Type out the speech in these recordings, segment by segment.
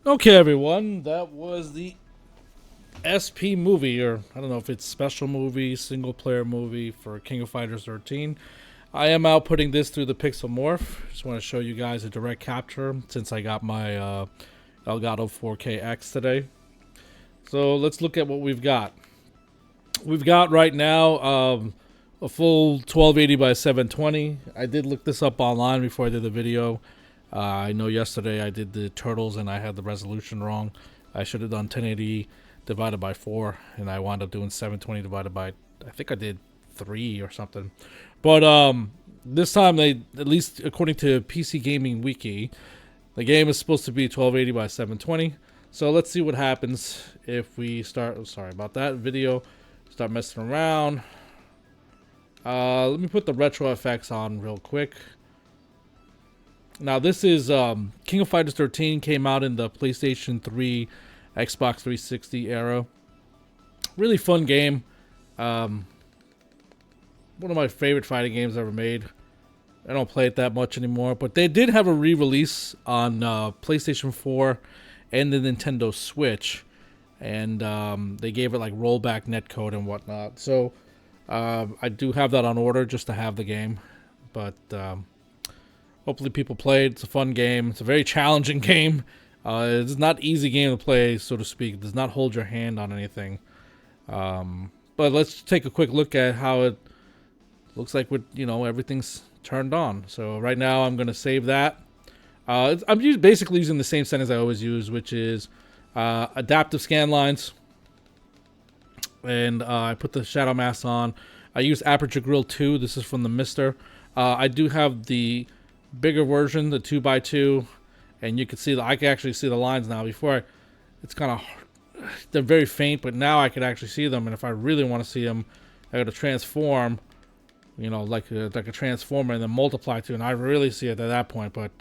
Okay, everyone, that was the SP movie, or I don't know if it's special movie, single player movie for King of Fighters 13. I am outputting this through the Pixel Morph. Just want to show you guys a direct capture since I got my ElGato 4KX today. So let's look at what we've got. We've got right now a full 1280 by 720. I did look this up online before I did the video. I know yesterday I did the turtles and I had the resolution wrong. I should have done 1080 divided by 4, and I wound up doing 720 divided by, I think I did 3 or something. But this time, they, at least according to PC Gaming Wiki, the game is supposed to be 1280 by 720. So let's see what happens if we start, oh, sorry about that, video, start messing around. Let me put the RetroFX on real quick. Now this is King of Fighters 13 came out in the PlayStation 3, Xbox 360 era. Really fun game. One of my favorite fighting games ever made. I don't play it that much anymore, but they did have a re-release on PlayStation 4 and the Nintendo Switch, and they gave it like rollback netcode and whatnot. So I do have that on order just to have the game, but hopefully people play it. It's a fun game. It's a very challenging game. It's not an easy game to play, so to speak. It does not hold your hand on anything. But let's take a quick look at how it looks like with, everything's turned on. So right now I'm going to save that. I'm basically using the same settings I always use, which is adaptive scan lines. And I put the shadow mask on. I use Aperture Grill 2. This is from the Mister. I do have the bigger version, the 2x2, and you can see I can actually see the lines now. Before, it's kind of, they're very faint, but now I can actually see them. And if I really want to see them, I got to transform, like a transformer, and then multiply to, and I really see it at that point. But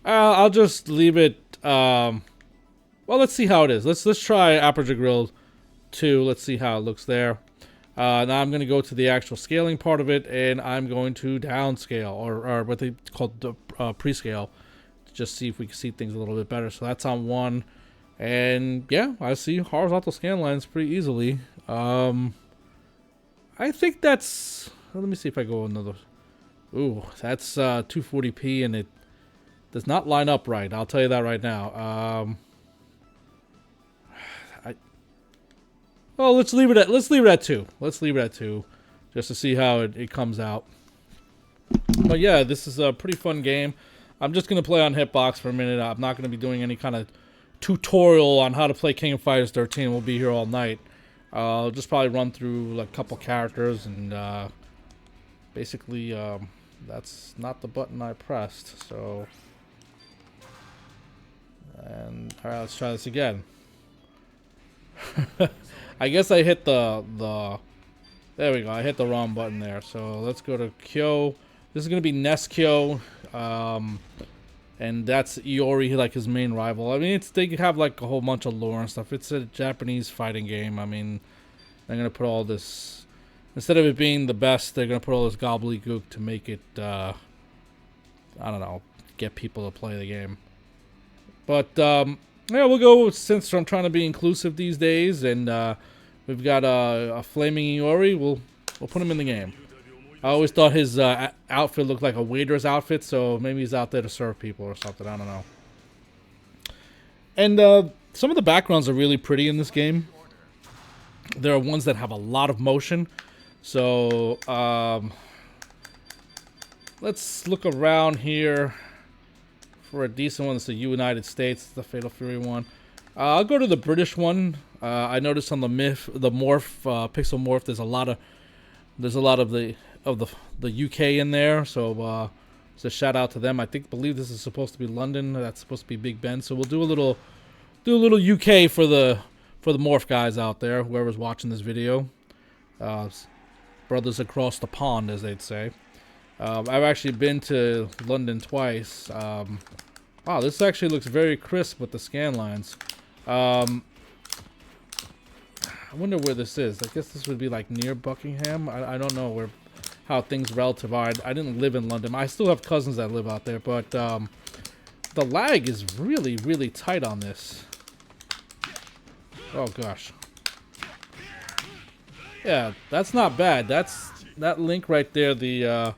I'll just leave it. Well, let's see how it is. Let's try Aperture Grill 2. Let's see how it looks there. Now I'm going to go to the actual scaling part of it, and I'm going to downscale, or what they call the prescale, to just see if we can see things a little bit better. So that's on 1, and yeah, I see horizontal scan lines pretty easily. I think that's, let me see if I go another. Ooh, that's 240p, and it does not line up right. I'll tell you that right now. Oh, let's leave it at 2. Let's leave it at 2, just to see how it comes out. But yeah, this is a pretty fun game. I'm just gonna play on Hitbox for a minute. I'm not gonna be doing any kind of tutorial on how to play King of Fighters 13. We'll be here all night. I'll just probably run through like a couple characters, and basically that's not the button I pressed. So, and all right, let's try this again. I guess I hit the there we go. I hit the wrong button there. So let's go to Kyo. This is gonna be Nest Kyo, and that's Iori, like his main rival. I mean, they have like a whole bunch of lore and stuff. It's a Japanese fighting game. I mean, they're gonna put all this, instead of it being the best, they're gonna put all this gobbledygook to make it, I don't know, get people to play the game. But yeah, we'll go, since I'm trying to be inclusive these days, and we've got a flaming Iori. We'll put him in the game. I always thought his outfit looked like a waiter's outfit, so maybe he's out there to serve people or something. I don't know. And some of the backgrounds are really pretty in this game. There are ones that have a lot of motion. So let's look around here for a decent one. It's the United States, the Fatal Fury one. I'll go to the British one. I noticed on the Morph, Pixel Morph, there's a lot of the UK in there. So it's a shout out to them. Believe this is supposed to be London. That's supposed to be Big Ben. So we'll do a little UK for the Morph guys out there, whoever's watching this video. Brothers across the pond, as they'd say. I've actually been to London twice. Wow, this actually looks very crisp with the scan lines. I wonder where this is. I guess this would be like near Buckingham. I don't know how things relative are. I didn't live in London. I still have cousins that live out there, but the lag is really, really tight on this. Oh gosh. Yeah, that's not bad. That's that link right there, the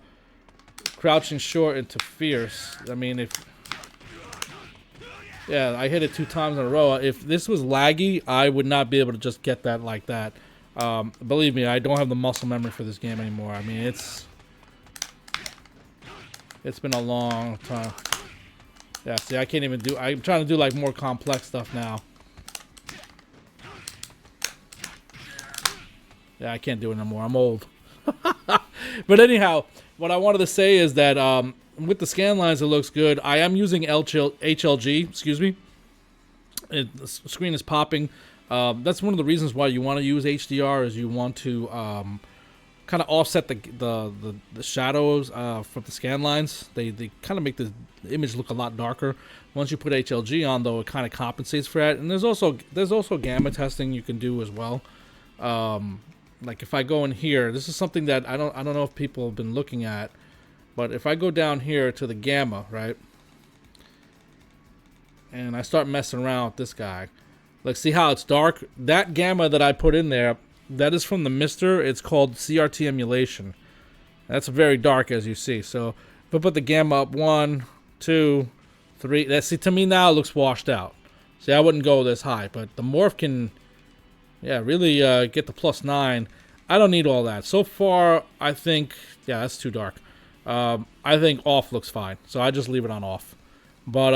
crouching short into fierce. I mean, if yeah, I hit it 2 times in a row. If this was laggy, I would not be able to just get that like that. Believe me, I don't have the muscle memory for this game anymore. I mean, it's been a long time. Yeah, see, I can't even do. I'm trying to do like more complex stuff now. Yeah, I can't do it anymore. I'm old. But anyhow, what I wanted to say is that with the scan lines, it looks good. I am using HLG. Excuse me. The screen is popping. That's one of the reasons why you want to use HDR, is you want to kind of offset the shadows from the scan lines. They kind of make the image look a lot darker. Once you put HLG on, though, it kind of compensates for that. And there's also gamma testing you can do as well. Like if I go in here, this is something that I don't know if people have been looking at, but if I go down here to the gamma, right, and I start messing around with this guy, like see how it's dark? That gamma that I put in there, that is from the Mister. It's called CRT emulation. That's very dark, as you see. So if I put the gamma up 1, 2, 3, that, see, to me now it looks washed out. See, I wouldn't go this high, but the morph can, yeah, really get the +9. I don't need all that. So far, I think, yeah, that's too dark. I think off looks fine, so I just leave it on off. But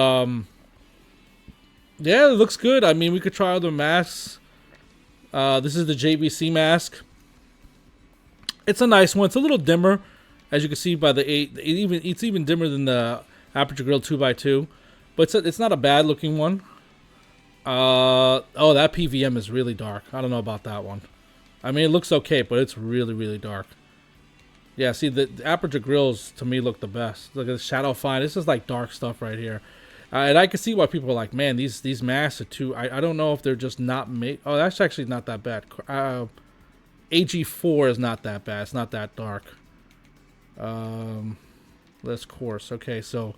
yeah, it looks good. I mean, we could try other masks. This is the JVC mask. It's a nice one. It's a little dimmer, as you can see by the 8. It's even dimmer than the Aperture Grill 2x2, but it's not a bad looking one. Oh, that PVM is really dark. I don't know about that one. I mean, it looks okay, but it's really, really dark. Yeah, see, the Aperture Grills, to me, look the best. Look at the Shadow Fine. This is like dark stuff right here. And I can see why people are like, man, these masks are too... I don't know if they're just not made... Oh, that's actually not that bad. AG4 is not that bad. It's not that dark. Less coarse. Okay, so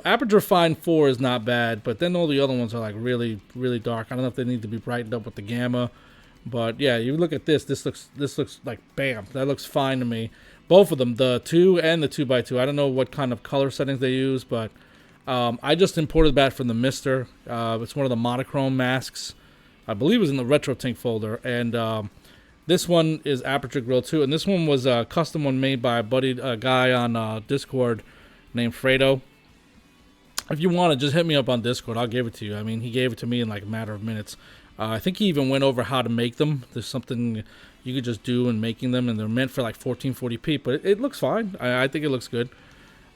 Aperture Fine 4 is not bad, but then all the other ones are like really, really dark. I don't know if they need to be brightened up with the gamma, but yeah, you look at this. This looks like bam. That looks fine to me. Both of them, the 2 and the 2x2. I don't know what kind of color settings they use, but I just imported that from the Mister. It's one of the monochrome masks. I believe it was in the RetroTink folder, and this one is Aperture Grill 2, and this one was a custom one made by a guy on Discord named Fredo. If you want to, just hit me up on Discord. I'll give it to you. I mean, he gave it to me in like a matter of minutes. I think he even went over how to make them. There's something you could just do in making them, and they're meant for like 1440p, but it looks fine. I think it looks good.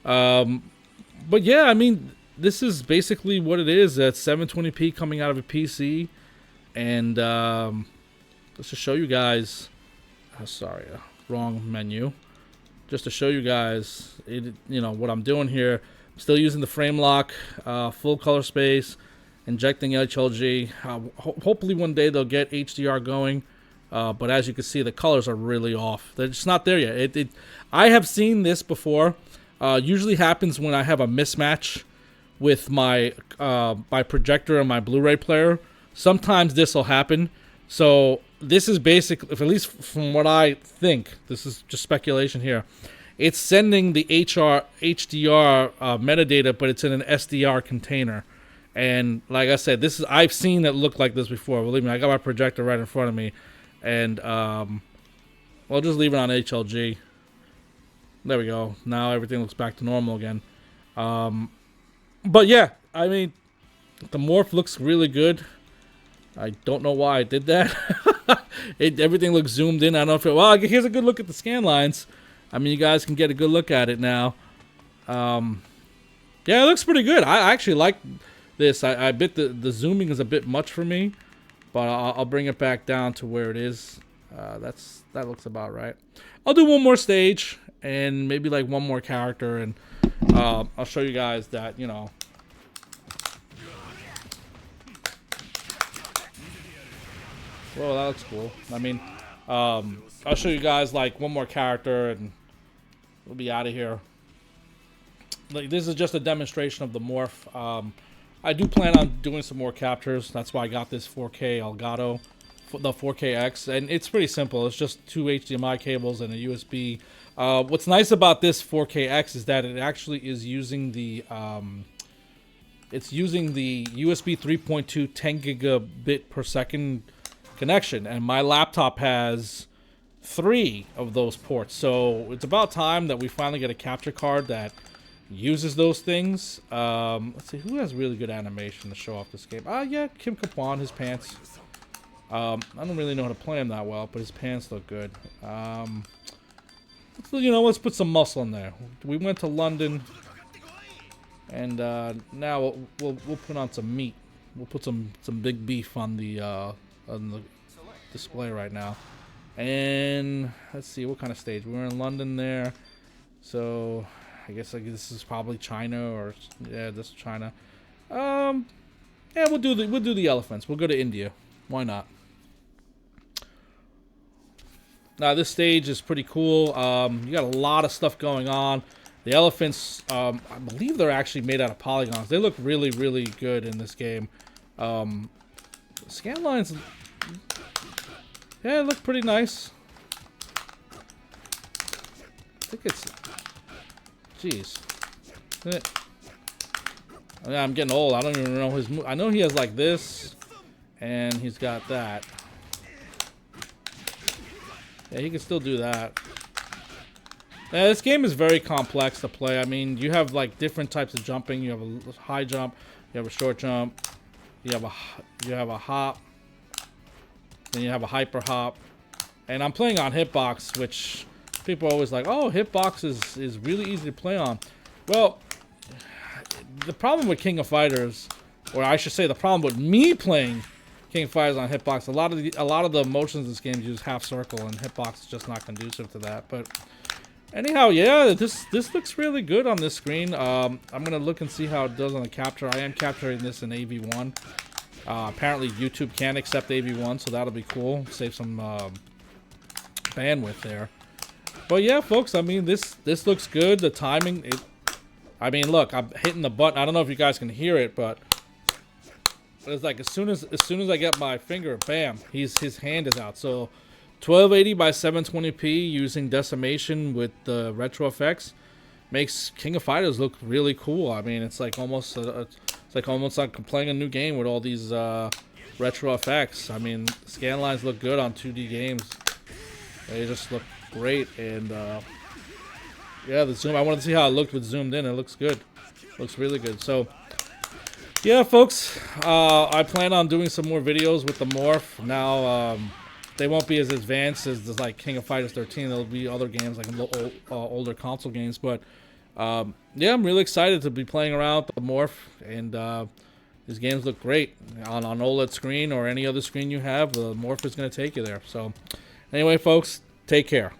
But yeah, I mean, this is basically what it is. It's 720p coming out of a PC, and let's just show you guys. Sorry, wrong menu. Just to show you guys, what I'm doing here. Still using the frame lock, full color space, injecting HLG. Hopefully one day they'll get HDR going, but as you can see, the colors are really off. They're just not there yet. I have seen this before. Usually happens when I have a mismatch with my projector and my Blu-ray player. Sometimes this will happen. So this is basically, at least from what I think, this is just speculation here. It's sending the HDR metadata, but it's in an SDR container. And like I said, I've seen it look like this before. Believe me, I got my projector right in front of me. And I'll just leave it on HLG. There we go. Now everything looks back to normal again. But yeah, I mean, the morph looks really good. I don't know why I did that. Everything looks zoomed in. I don't know if well, here's a good look at the scan lines. I mean, you guys can get a good look at it now. Yeah, it looks pretty good. I actually like this. I bet the zooming is a bit much for me, but I'll bring it back down to where it is. That looks about right. I'll do one more stage and maybe like one more character, and I'll show you guys that, Well, that looks cool. I mean, I'll show you guys like one more character and we'll be out of here. like this is just a demonstration of the morph. I do plan on doing some more captures. That's why I got this 4K ElGato, the 4KX, and it's pretty simple. It's just 2 HDMI cables and a USB. What's nice about this 4KX is that it actually is using the USB 3.2 10 gigabit per second connection, and my laptop has 3 of those ports. So it's about time that we finally get a capture card that uses those things. Let's see, who has really good animation to show off this game? Yeah, Kim Kapan, his pants. I don't really know how to play him that well, but his pants look good. Let's put some muscle in there. We went to London, and now we'll put on some meat. We'll put some big beef on the display right now. And let's see, what kind of stage? We were in London there, so I guess this is probably China, or yeah, this is China. Yeah, we'll do the elephants. We'll go to India. Why not? Now this stage is pretty cool. You got a lot of stuff going on. The elephants, I believe they're actually made out of polygons. They look really, really good in this game. Scan lines, yeah, look pretty nice. I think it's, jeez. I'm getting old. I don't even know his move. I know he has like this, and he's got that. Yeah, he can still do that. Yeah, this game is very complex to play. I mean, you have like different types of jumping. You have a high jump, you have a short jump, you have a hop, then you have a hyper hop. And I'm playing on hitbox, which people are always like, oh, hitbox is really easy to play on. Well, the problem with King of Fighters, or I should say the problem with me playing King of Fighters on hitbox, a lot of the motions in this game use half circle, and hitbox is just not conducive to that. But anyhow, yeah, this looks really good on this screen. I'm gonna look and see how it does on the capture. I am capturing this in AV1. Apparently YouTube can accept AV1, so that'll be cool. Save some bandwidth there. But yeah, folks, I mean, this looks good. The timing, I mean, look, I'm hitting the button. I don't know if you guys can hear it, but it's like as soon as I get my finger, bam, his hand is out. So 1280 by 720p using decimation with the RetroFX makes King of Fighters look really cool. I mean, it's like almost like playing a new game with all these RetroFX. I mean, scan lines look good on 2D games. They just look great, and yeah, the zoom. I wanted to see how it looked with zoomed in. It looks good. Looks really good. So yeah, folks, I plan on doing some more videos with the morph. Now, they won't be as advanced as the, like King of Fighters 13. There'll be other games, like older console games. But yeah, I'm really excited to be playing around with the morph, and these games look great on OLED screen or any other screen you have. The morph is going to take you there. So anyway, folks, take care.